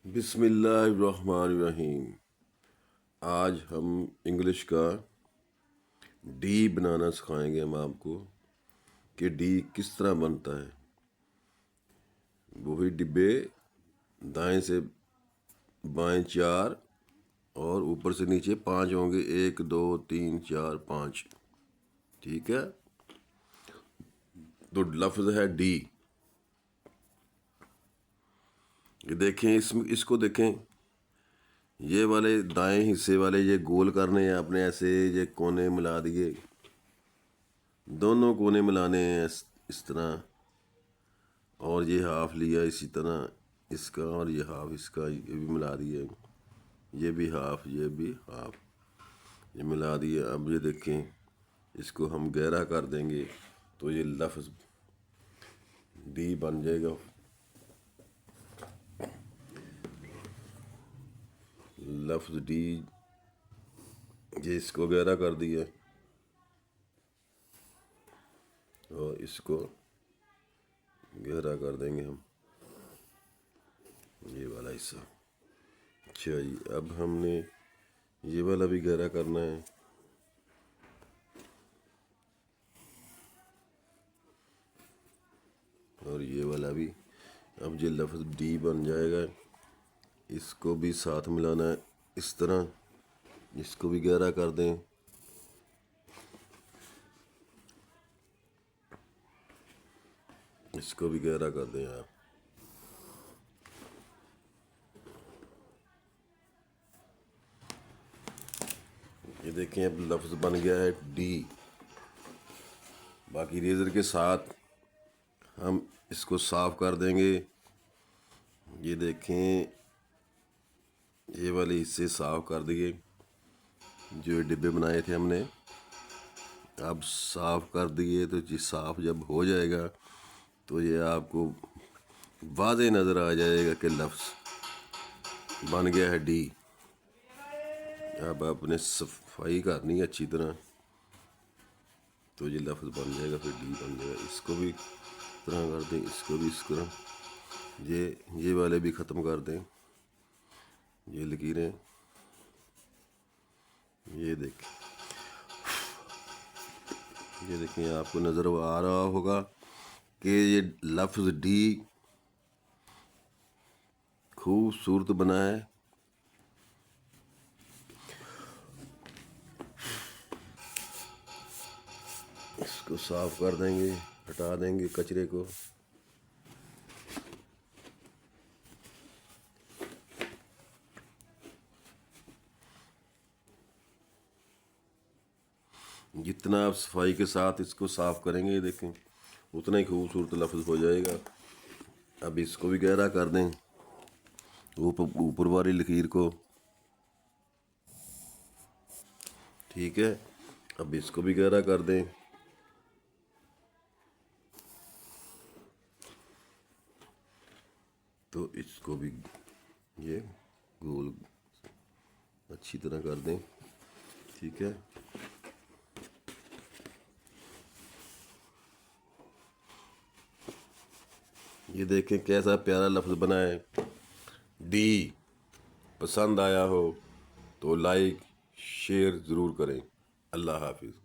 بسم اللہ الرحمن الرحیم۔ آج ہم انگلش کا ڈی بنانا سکھائیں گے ہم آپ کو کہ ڈی کس طرح بنتا ہے۔ وہی ڈبے دائیں سے بائیں 4 اور اوپر سے نیچے 5 ہوں گے، 1 2 3 4 5، ٹھیک ہے۔ تو لفظ ہے ڈی۔ یہ دیکھیں، اس کو دیکھیں، یہ والے دائیں حصے والے یہ گول کرنے ہیں آپ نے، ایسے یہ کونے ملا دیے، دونوں کونے ملانے ہیں اس طرح، اور یہ ہاف لیا اسی طرح اس کا، اور یہ ہاف اس کا، یہ بھی ملا دیے، یہ بھی ہاف یہ بھی ہاف، یہ ملا دیے۔ اب یہ دیکھیں، اس کو ہم گہرا کر دیں گے تو یہ لفظ ڈی بن جائے گا۔ لفظ ڈی، یہ اس کو گہرا کر دیا اور اس کو گہرا کر دیں گے ہم، یہ والا حصہ۔ اچھا جی، اب ہم نے یہ والا بھی گہرا کرنا ہے، اور یہ والا بھی۔ اب یہ لفظ ڈی بن جائے گا، اس کو بھی ساتھ ملانا ہے اس طرح، اس کو بھی گہرا کر دیں، اس کو بھی گہرا کر دیں آپ۔ یہ دیکھیں، اب لفظ بن گیا ہے ڈی۔ باقی ریزر کے ساتھ ہم اس کو صاف کر دیں گے۔ یہ دیکھیں، یہ والے حصے صاف کر دیے، جو ڈبے بنائے تھے ہم نے، اب صاف کر دیے۔ تو یہ صاف جب ہو جائے گا تو یہ آپ کو واضح نظر آ جائے گا کہ لفظ بن گیا ہے ڈی۔ اب آپ نے صفائی کرنی ہے اچھی طرح، تو یہ لفظ بن جائے گا، پھر ڈی بن جائے گا۔ اس کو بھی اس طرح کر دیں، اس کو بھی اس طرح، یہ والے بھی ختم کر دیں، یہ لکیریں، یہ دیکھیں، یہ دیکھیں، آپ کو نظر آ رہا ہوگا کہ یہ لفظ ڈی خوبصورت بنا ہے۔ اس کو صاف کر دیں گے، ہٹا دیں گے کچرے کو۔ جتنا آپ صفائی کے ساتھ اس کو صاف کریں گے، دیکھیں، اتنا ہی خوبصورت لفظ ہو جائے گا۔ اب اس کو بھی گہرا کر دیں، اوپر والی لکیر کو، ٹھیک ہے۔ اب اس کو بھی گہرا کر دیں، تو اس کو بھی یہ گول اچھی طرح کر دیں، ٹھیک ہے۔ یہ دیکھیں کیسا پیارا لفظ بنا ہے ڈی۔ پسند آیا ہو تو لائک شیئر ضرور کریں۔ اللہ حافظ۔